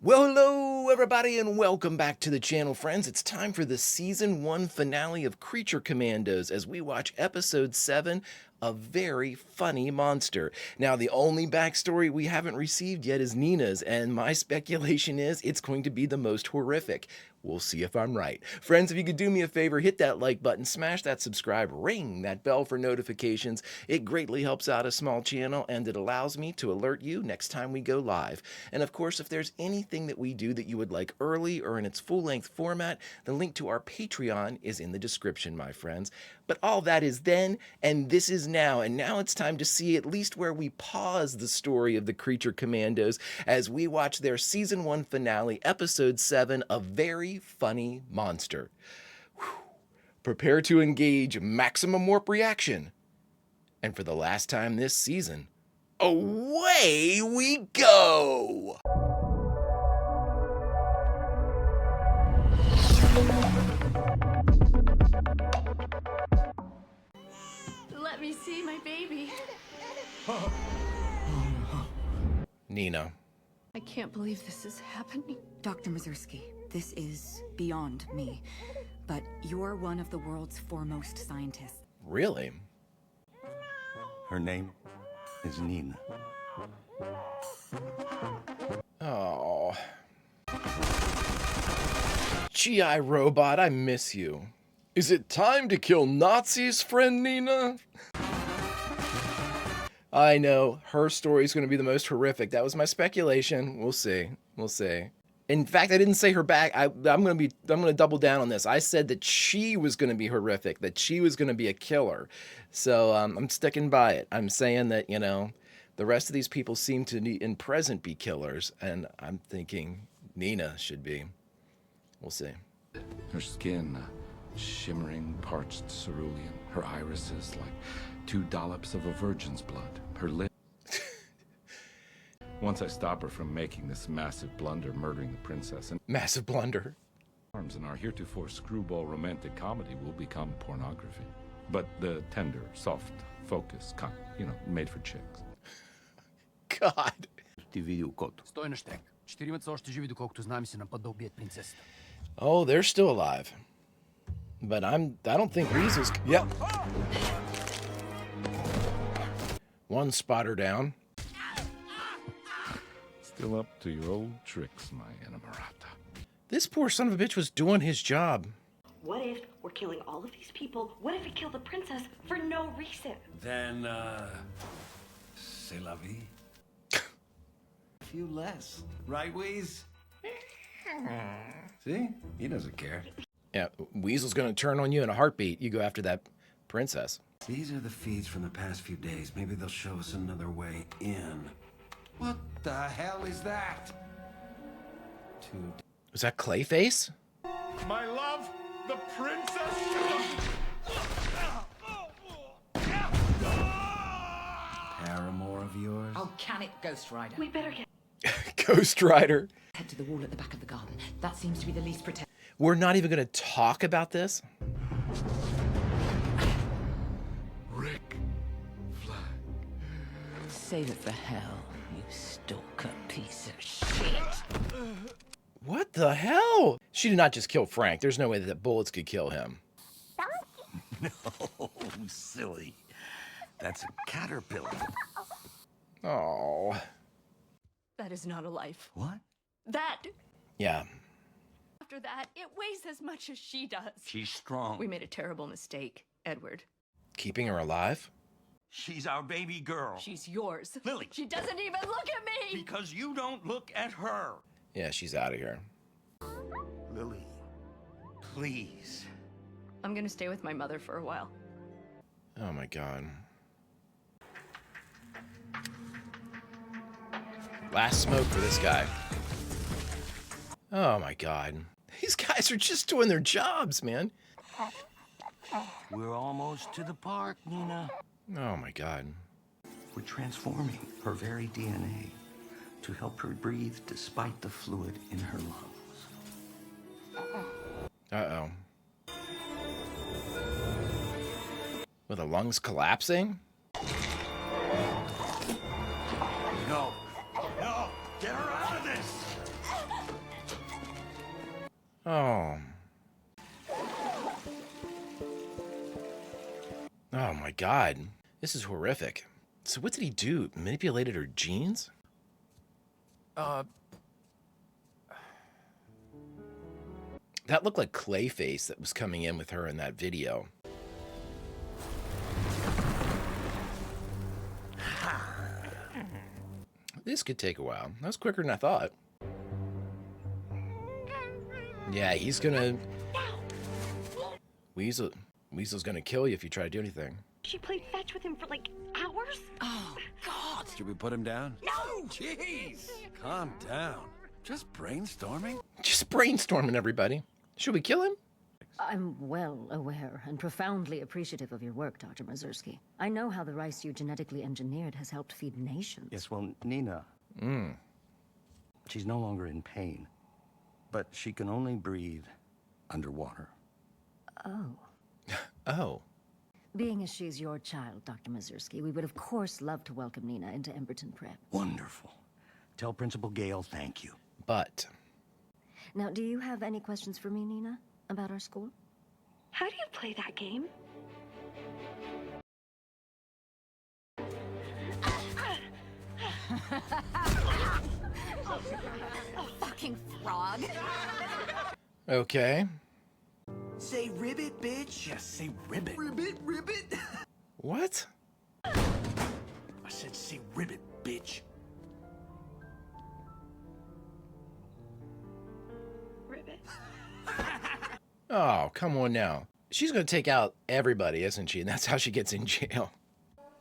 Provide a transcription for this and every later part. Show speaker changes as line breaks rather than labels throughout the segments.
Well, hello everybody and welcome back to the channel, friends. It's time for the Season 1 finale of Creature Commandos as we watch Episode 7, A Very Funny Monster. Now, the only backstory we haven't received yet is Nina's, and my speculation is it's going to be the most horrific. We'll see if I'm right. Friends, if you could do me a favor, hit that like button, smash that subscribe, ring that bell for notifications. It greatly helps out a small channel, and it allows me to alert you next time we go live. And of course, if there's anything that we do that you would like early or in its full-length format, the link to our Patreon is in the description, my friends. But all that is then, and this is now, and now it's time to see at least where we pause the story of the Creature Commandos as we watch their Season 1 finale, Episode 7, A Very Funny Monster. Whew. Prepare to engage maximum warp reaction. And for the last time this season, away we go!
Let me see my baby.
Nina.
I can't believe this is happening.
Dr. Mazursky, this is beyond me, but you're one of the world's foremost scientists.
Really?
Her name is Nina.
Oh. GI Robot, I miss you. Is it time to kill Nazis, friend Nina? I know, her story's going to be the most horrific. That was my speculation. We'll see. We'll see. In fact, I didn't say her back. I'm going to double down on this. I said that she was going to be horrific, that she was going to be a killer. So I'm sticking by it. I'm saying that, you know, the rest of these people seem to, in present, be killers. And I'm thinking Nina should be. We'll see.
Her skin, shimmering, parched cerulean. Her irises like 2 dollops of a virgin's blood. Her lips. Once I stop her from making this massive blunder, murdering the princess, and
Massive blunder.
arms and our heretofore screwball romantic comedy will become pornography. But the tender, soft, focused kind, you know, made for chicks.
God.
Ти видел кото?
Стой на щек. Четиримата са още живи, доколкото знам, си на път да убият принцесата.
Oh, they're still alive. But I don't think Weasel's... Yep. One spotter down.
Still up to your old tricks, my enamorata.
This poor son of a bitch was doing his job.
What if we're killing all of these people? What if we kill the princess for no reason?
Then, c'est la vie. A few less. Right, Wheeze? See? He doesn't care.
Yeah, Weasel's gonna turn on you in a heartbeat. You go after that princess.
These are the feeds from the past few days. Maybe they'll show us another way in. What the hell is that?
Was that Clayface?
My love, the princess!
Paramour of yours?
Oh, can it, Ghost Rider?
We better get...
Ghost Rider.
Head to the wall at the back of the garden. That seems to be the least protected.
We're not even gonna talk about this?
Rick Flag.
Save it for hell, you stalker piece of shit.
What the hell? She did not just kill Frank. There's no way that bullets could kill him.
No, silly. That's a caterpillar.
Oh.
That is not a life.
What?
That,
Yeah.
after that, it weighs as much as she does.
She's strong.
We made a terrible mistake, Edward.
Keeping her alive?
She's our baby girl.
She's yours.
Lily.
She doesn't even look at me!
Because you don't look at her.
Yeah, she's out of here.
Lily, please.
I'm gonna stay with my mother for a while.
Oh my god. Last smoke for this guy. Oh my god. These guys are just doing their jobs, man.
We're almost to the park, Nina.
Oh my god.
We're transforming her very DNA to help her breathe despite the fluid in her lungs.
Uh-oh. With the lungs collapsing?
No. No! Get her out of this!
Oh. Oh my god. This is horrific. So what did he do? Manipulated her genes? That looked like Clayface that was coming in with her in that video. This could take a while. That was quicker than I thought. Yeah, he's gonna... Weasel's gonna kill you if you try to do anything.
She played fetch with him for like hours.
Oh, God! Should we put him down? No! Jeez! Calm down. Just brainstorming?
Just brainstorming, everybody. Should we kill him?
I'm well aware and profoundly appreciative of your work, Dr. Mazursky. I know how the rice you genetically engineered has helped feed nations.
Yes, well, Nina. She's no longer in pain. But she can only breathe underwater.
Oh.
Oh.
Being as she's your child, Dr. Mazursky, we would of course love to welcome Nina into Emberton Prep.
Wonderful. Tell Principal Gale thank you.
But...
Now, do you have any questions for me, Nina, about our school?
How do you play that game?
Fucking frog.
Okay.
Say ribbit, bitch. Yes, say ribbit. Ribbit, ribbit.
What?
I said say ribbit, bitch.
Ribbit.
Oh, come on now. She's gonna take out everybody, isn't she? And that's how she gets in jail.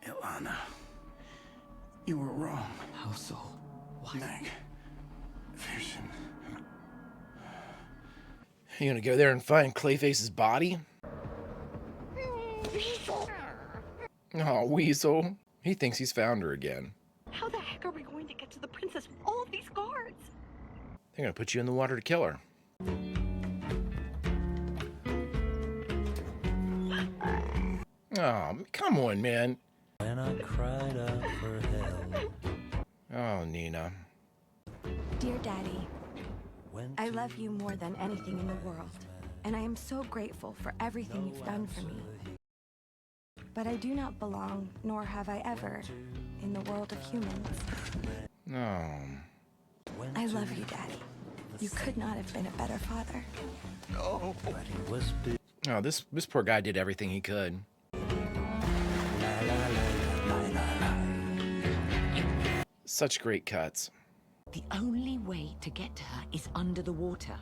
Ilana, you were wrong.
How so?
Meg, Vision.
You gonna go there and find Clayface's body? Oh, Weasel. He thinks he's found her again.
How the heck are we going to get to the princess with all of these guards?
They're gonna put you in the water to kill her. Oh, come on, man.
And I cried out for help.
Oh, Nina.
Dear Daddy, I love you more than anything in the world, and I am so grateful for everything you've done for me. But I do not belong, nor have I ever, in the world of humans.
Oh.
I love you, Daddy. You could not have been a better father.
No.
Oh, this poor guy did everything he could. Such great cuts.
The only way to get to her is under the water.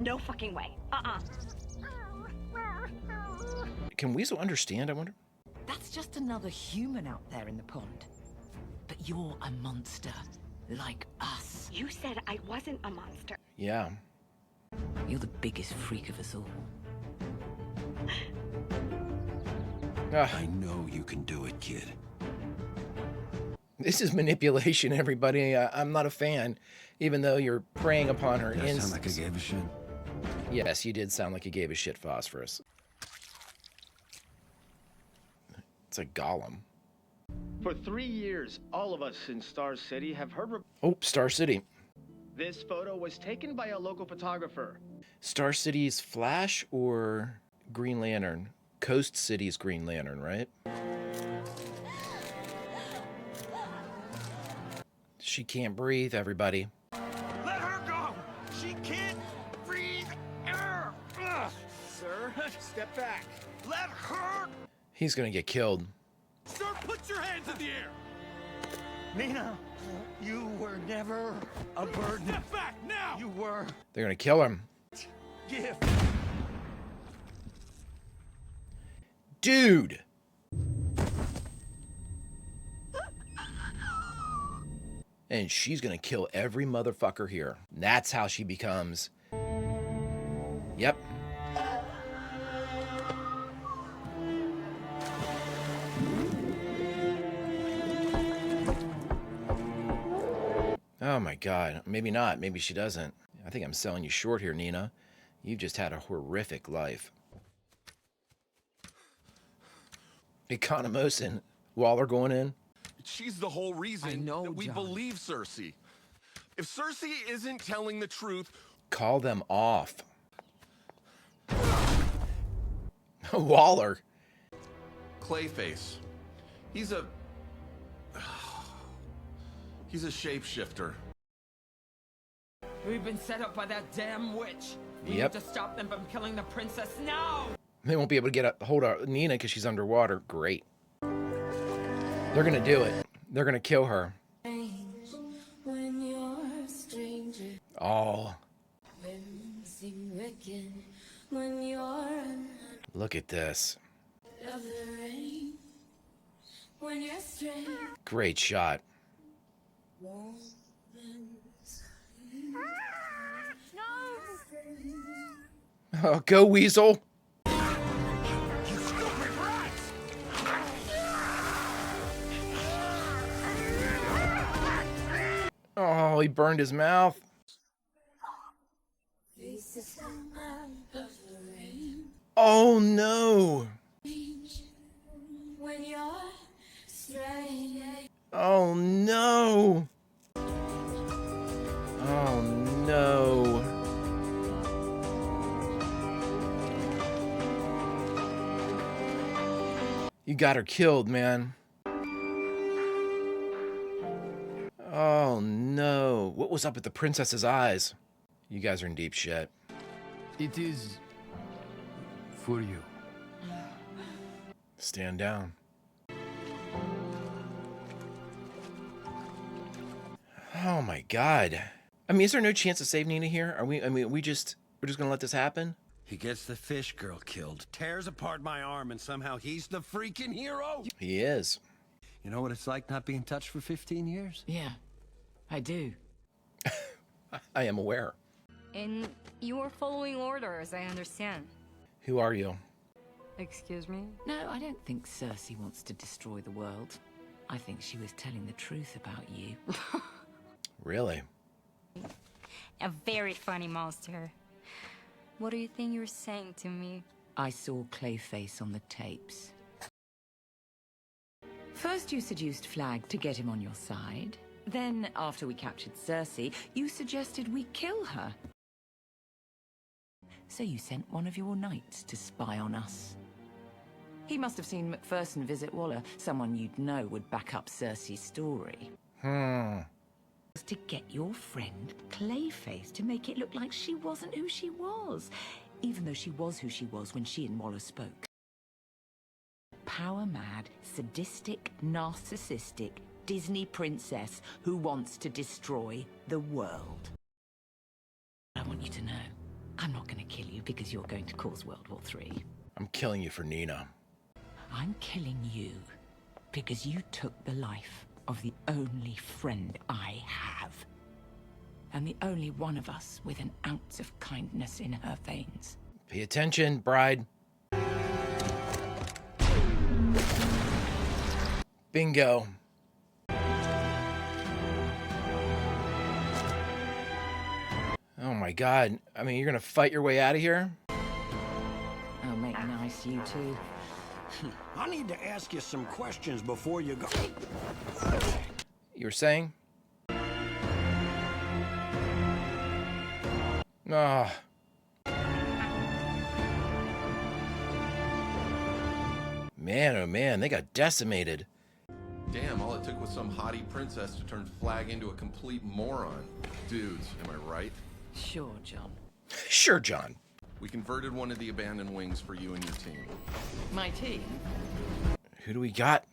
No fucking way.
Can Weasel understand, I wonder?
That's just another human out there in the pond. But you're a monster, like us.
You said I wasn't a monster.
Yeah.
You're the biggest freak of us all.
I know you can do it, kid.
This is manipulation, everybody. I'm not a fan, even though you're preying upon her
Does that
instincts.
sound like I gave a shit?
Yes, you did sound like you gave a shit, Phosphorus. It's a golem.
For 3 years, all of us in Star City have heard...
Oh, Star City.
This photo was taken by a local photographer.
Star City's Flash or Green Lantern? Coast City's Green Lantern, right? She can't breathe, everybody.
Let her go! She can't breathe air!
Sir, step back.
Let her...
He's gonna get killed.
Sir, put your hands in the air! Nina, you were never a burden. Step back now! You were...
They're gonna kill him.
Gift.
Dude! And she's gonna kill every motherfucker here. That's how she becomes... Yep. Oh my god. Maybe not. Maybe she doesn't. I think I'm selling you short here, Nina. You've just had a horrific life. Economos Waller going in.
She's the whole reason that we
John.
believe Cersei. If Cersei isn't telling the truth...
Call them off. Waller.
Clayface. He's a shapeshifter.
We've been set up by that damn witch. We
Yep.
need to stop them from killing the princess now.
They won't be able to get a hold of Nina because she's underwater. Great. They're gonna do it. They're gonna kill her.
When you're a stranger,
Oh,
when seem wicked, when you're
look at this.
of the rain, when you're strange.
Great shot. Oh, go Weasel. Oh, he burned his mouth. Oh no.
When you're strange.
Oh no. Oh no. You got her killed, man. Oh no. What was up with the princess's eyes? You guys are in deep shit.
It is for you.
Stand down. Oh my god. I mean, is there no chance to save Nina here? We're just gonna let this happen?
He gets the fish girl killed, tears apart my arm, and somehow he's the freaking hero.
He is.
You know what it's like not being touched for 15 years?
Yeah, I do.
I am aware.
And you are following orders, I understand.
Who are you?
Excuse me?
No, I don't think Cersei wants to destroy the world. I think she was telling the truth about you.
Really?
A very funny monster. What do you think you're saying to me?
I saw Clayface on the tapes. First you seduced Flag to get him on your side. Then, after we captured Cersei, you suggested we kill her. So you sent one of your knights to spy on us. He must have seen Macpherson visit Waller, someone you'd know would back up Cersei's story. To get your friend Clayface to make it look like she wasn't who she was, even though she was who she was when she and Waller spoke. Power-mad, sadistic, narcissistic Disney princess who wants to destroy the world. I want you to know, I'm not going to kill you because you're going to cause World War III.
I'm killing you for Nina.
I'm killing you because you took the life of the only friend I have. And the only one of us with an ounce of kindness in her veins.
Pay attention, bride. Bingo. Oh my god. I mean, you're gonna fight your way out of here?
I'll make nice, you two.
I need to ask you some questions before you go.
You were saying? Ah. Man, oh man, they got decimated.
Damn, all it took was some haughty princess to turn Flag into a complete moron. Dudes, am I right?
Sure, John.
Sure, John.
We converted one of the abandoned wings for you and your team.
My team?
Who do we got?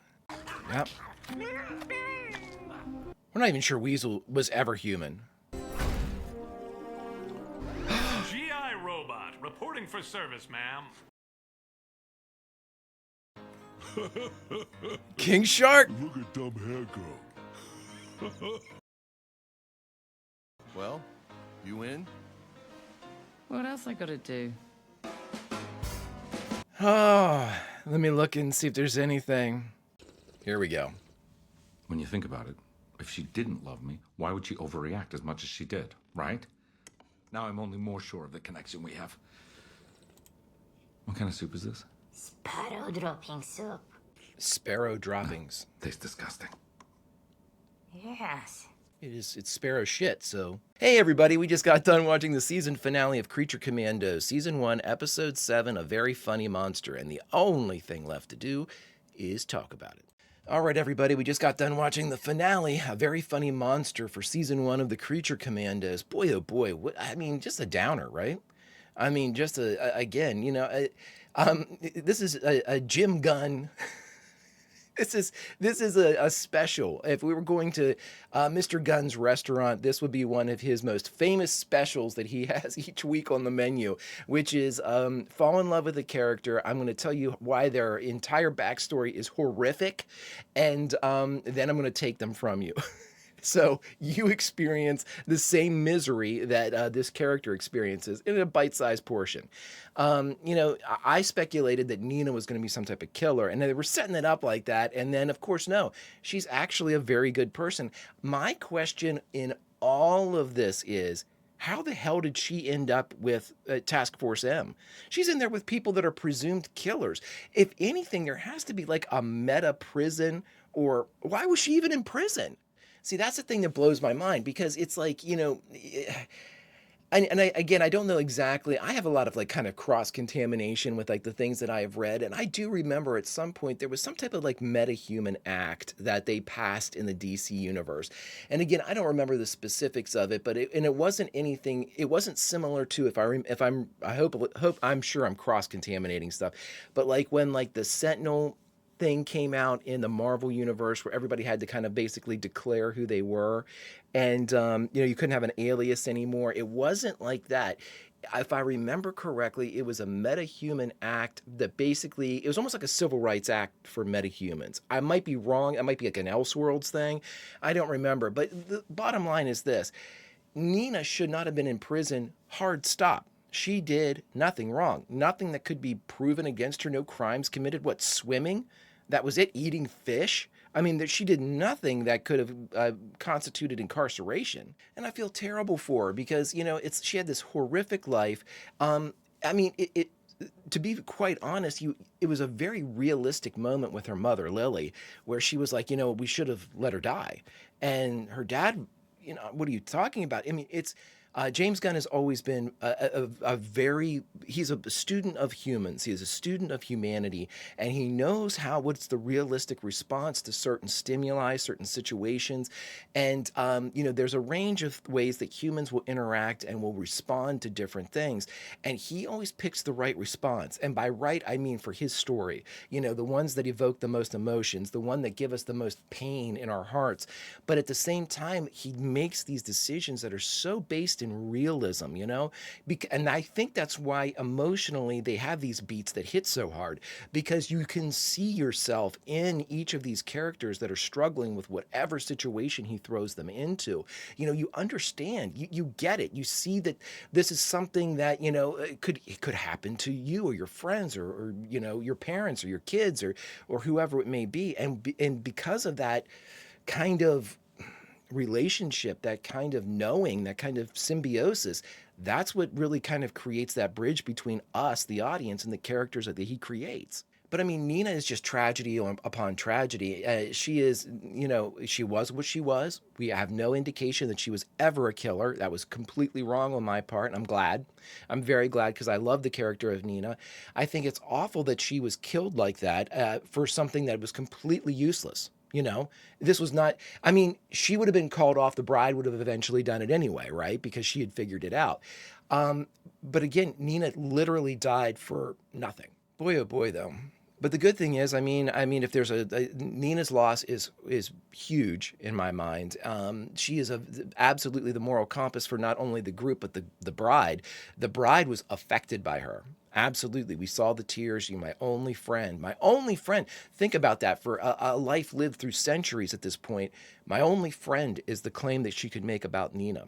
Yep. We're not even sure Weasel was ever human.
GI robot, reporting for service, ma'am.
King Shark!
Look at dumb hair go. Well, you in?
What else I gotta do?
Oh, let me look and see if there's anything. Here we go.
When you think about it, if she didn't love me, why would she overreact as much as she did, right? Now I'm only more sure of the connection we have. What kind of soup is this?
Sparrow dropping soup.
Sparrow droppings.
Tastes disgusting.
Yes.
It's Sparrow shit, so. Hey everybody, we just got done watching the season finale of Creature Commandos, Season 1, Episode 7, A Very Funny Monster, and the only thing left to do is talk about it. All right, everybody, we just got done watching the finale, A Very Funny Monster for Season 1 of the Creature Commandos. Boy, oh boy, just a downer, right? I mean, just again, this is a Jim Gunn. This is a special. If we were going to Mr. Gunn's restaurant, this would be one of his most famous specials that he has each week on the menu, which is fall in love with a character. I'm going to tell you why their entire backstory is horrific, and then I'm going to take them from you. So you experience the same misery that this character experiences in a bite-sized portion. I speculated that Nina was going to be some type of killer, and they were setting it up like that. And then, of course, no, she's actually a very good person. My question in all of this is, how the hell did she end up with Task Force M? She's in there with people that are presumed killers. If anything, there has to be like a meta prison, or why was she even in prison? See, that's the thing that blows my mind, because it's like, I don't know exactly. I have a lot of like kind of cross-contamination with like the things that I have read. And I do remember at some point there was some type of like meta-human act that they passed in the DC universe. And again, I don't remember the specifics of it, but it wasn't anything. It wasn't similar to I'm sure I'm cross-contaminating stuff, but like when like the Sentinel thing came out in the Marvel universe, where everybody had to kind of basically declare who they were, and you couldn't have an alias anymore. It wasn't like that. If I remember correctly, it was a meta-human act that basically, it was almost like a civil rights act for metahumans. I might be wrong. It might be like an Elseworlds thing. I don't remember. But the bottom line is this: Nina should not have been in prison. Hard stop. She did nothing wrong. Nothing that could be proven against her. No crimes committed. What, swimming? That was it? Eating fish? I mean, she did nothing that could have constituted incarceration. And I feel terrible for her because, she had this horrific life. To be quite honest, it was a very realistic moment with her mother, Lily, where she was like, we should have let her die. And her dad, what are you talking about? I mean, James Gunn has always been he's a student of humans. He is a student of humanity, and he knows what's the realistic response to certain stimuli, certain situations. And, there's a range of ways that humans will interact and will respond to different things. And he always picks the right response. And by right, I mean for his story, the ones that evoke the most emotions, the one that give us the most pain in our hearts. But at the same time, he makes these decisions that are so based in realism, and I think that's why emotionally they have these beats that hit so hard, because you can see yourself in each of these characters that are struggling with whatever situation he throws them into. You understand, you get it. You see that this is something that, it could happen to you or your friends or your parents or your kids or whoever it may be. And because of that kind of relationship, that kind of knowing, that kind of symbiosis, that's what really kind of creates that bridge between us, the audience, and the characters that he creates. But I mean, Nina is just tragedy upon tragedy. She is, she was what she was. We have no indication that she was ever a killer. That was completely wrong on my part. I'm glad. I'm very glad, because I love the character of Nina. I think it's awful that she was killed like that for something that was completely useless. This was not, she would have been called off. The bride would have eventually done it anyway, right? Because she had figured it out. But again, Nina literally died for nothing. Boy, oh boy, though. But the good thing is, if there's Nina's loss is huge in my mind. She is absolutely the moral compass for not only the group, but the bride. The bride was affected by her. Absolutely. We saw the tears. You're my only friend. My only friend. Think about that. For a life lived through centuries at this point, my only friend is the claim that she could make about Nina.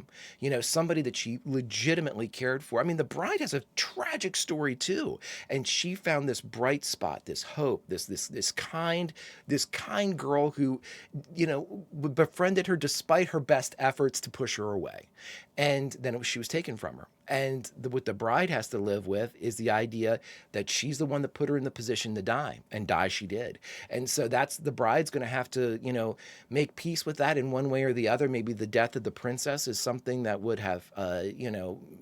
Somebody that she legitimately cared for. The bride has a tragic story too. And she found this bright spot, this hope, this kind girl who, befriended her despite her best efforts to push her away. And then she was taken from her. And what the bride has to live with is the idea that she's the one that put her in the position to die, and die she did. And so that's the bride's going to have to, make peace with that in one way or the other. Maybe the death of the princess is something that would have,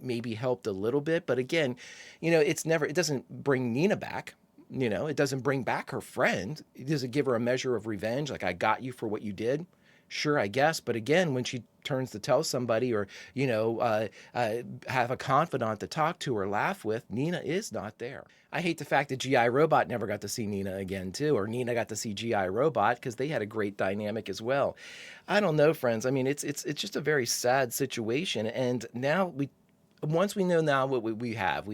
maybe helped a little bit. But again, it doesn't bring Nina back. It doesn't bring back her friend. It doesn't give her a measure of revenge, like, I got you for what you did. Sure, I guess. But again, when she turns to tell somebody or, have a confidant to talk to or laugh with, Nina is not there. I hate the fact that G.I. Robot never got to see Nina again, too, or Nina got to see G.I. Robot, because they had a great dynamic as well. I don't know, friends. I mean, it's just a very sad situation. And now once we know now what we have,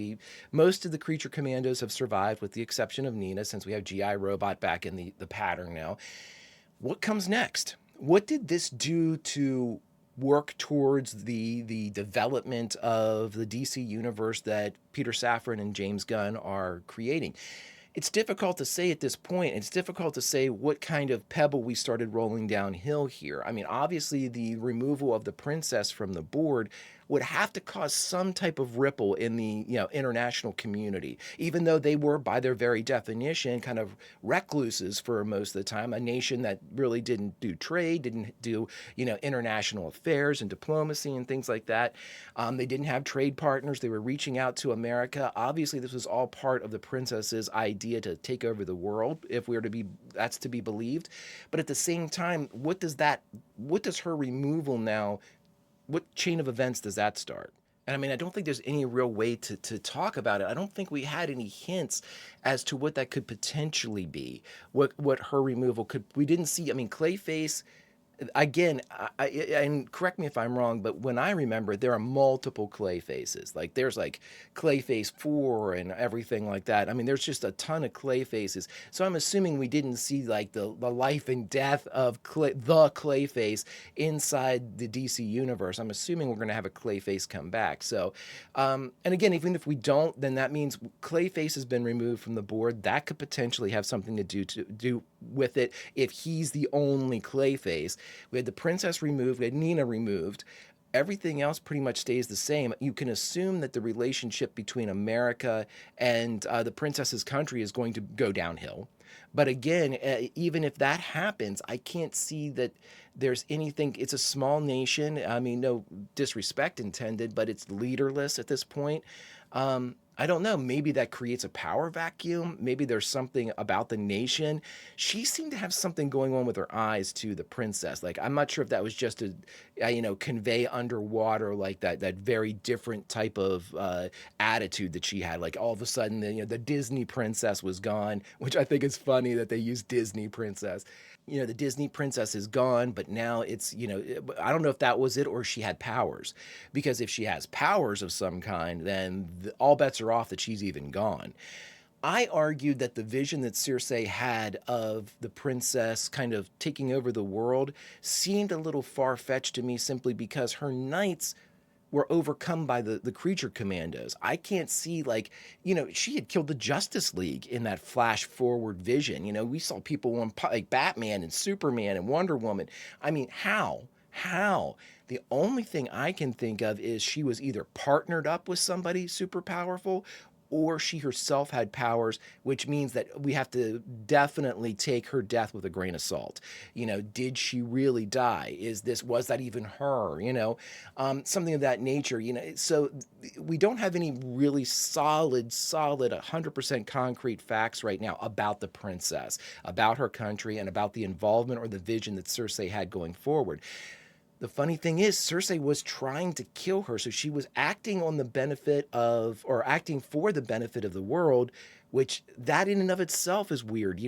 most of the Creature Commandos have survived with the exception of Nina, since we have G.I. Robot back in the pattern now. What comes next? What did this do to work towards the development of the DC universe that Peter Safran and James Gunn are creating? It's difficult to say at this point. It's difficult to say what kind of pebble we started rolling downhill here. I mean, obviously, the removal of the princess from the board would have to cause some type of ripple in the international community, even though they were, by their very definition, kind of recluses for most of the time, a nation that really didn't do trade, didn't do international affairs and diplomacy and things like that. They didn't have trade partners. They were reaching out to America. Obviously, this was all part of the princess's idea to take over the world, if we are to be, that's to be believed. But at the same time, what does her removal now, what chain of events does that start? And I mean, I don't think there's any real way to talk about it. I don't think we had any hints as to what that could potentially be, what her removal could. We didn't see, I mean, Clayface, again, and correct me if I'm wrong, but when I remember, there are multiple Clayfaces. Like, there's like Clayface 4 and everything like that. I mean, there's just a ton of Clayfaces. So I'm assuming we didn't see like the life and death of the Clayface inside the DC universe. I'm assuming we're going to have a Clayface come back. So, and again, even if we don't, then that means Clayface has been removed from the board. That could potentially have something to do with it if he's the only Clayface. We had the princess removed, we had Nina removed. Everything else pretty much stays the same. You can assume that the relationship between America and the princess's country is going to go downhill. But again, even if that happens, I can't see that there's anything. It's a small nation. I mean, no disrespect intended, but it's leaderless at this point. I don't know. Maybe that creates a power vacuum. Maybe there's something about the nation. She seemed to have something going on with her eyes to the princess. Like, I'm not sure if that was just to, convey underwater, like that very different type of attitude that she had. Like, all of a sudden, the Disney princess was gone, which I think is funny that they use Disney princess. The Disney princess is gone, but now it's, I don't know if that was it or she had powers. Because if she has powers of some kind, then all bets are off that she's even gone. I argued that the vision that Cersei had of the princess kind of taking over the world seemed a little far-fetched to me, simply because her knights were overcome by the Creature Commandos. I can't see, she had killed the Justice League in that flash forward vision. We saw people on like Batman and Superman and Wonder Woman. I mean, how? The only thing I can think of is she was either partnered up with somebody super powerful, or she herself had powers, which means that we have to definitely take her death with a grain of salt. Did she really die? Was that even her? Something of that nature. So we don't have any really solid, 100% concrete facts right now about the princess, about her country, and about the involvement or the vision that Cersei had going forward. The funny thing is, Cersei was trying to kill her, so she was acting on the benefit of, or acting for the benefit of the world, which that in and of itself is weird.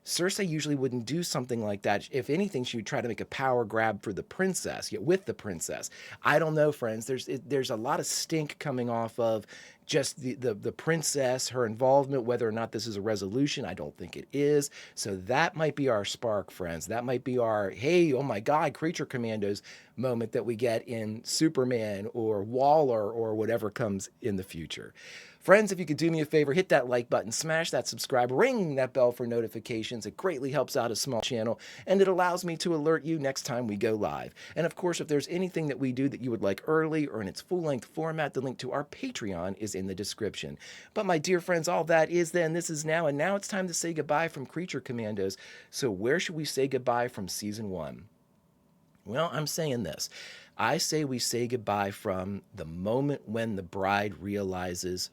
Cersei usually wouldn't do something like that. If anything, she would try to make a power grab for the princess, with the princess. I don't know, friends. There's a lot of stink coming off of just the princess, her involvement. Whether or not this is a resolution, I don't think it is. So that might be our spark, friends. That might be our, hey, oh my God, Creature Commandos moment that we get in Superman or Waller or whatever comes in the future. Friends, if you could do me a favor, hit that like button, smash that subscribe, ring that bell for notifications. It greatly helps out a small channel, and it allows me to alert you next time we go live. And of course, if there's anything that we do that you would like early or in its full-length format, the link to our Patreon is in the description. But my dear friends, all that is then, this is now, and now it's time to say goodbye from Creature Commandos. So where should we say goodbye from Season 1? Well, I'm saying this. I say we say goodbye from the moment when the bride realizes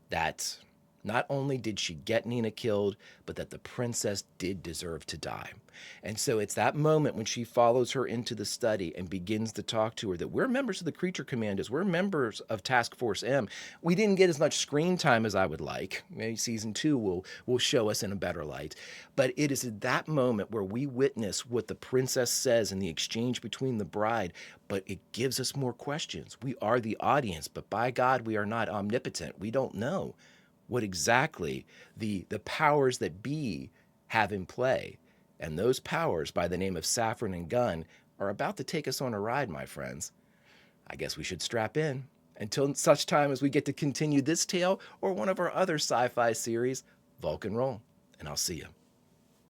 that not only did she get Nina killed, but that the princess did deserve to die. And so it's that moment when she follows her into the study and begins to talk to her that we're members of the Creature Commandos. We're members of Task Force M. We didn't get as much screen time as I would like. Maybe Season 2 will show us in a better light. But it is at that moment where we witness what the princess says in the exchange between the bride, but it gives us more questions. We are the audience, but by God, we are not omnipotent. We don't know what exactly the powers that be have in play. And those powers, by the name of Saffron and Gunn, are about to take us on a ride, my friends. I guess we should strap in. Until such time as we get to continue this tale or one of our other sci-fi series, Vulcan Roll. And I'll see you.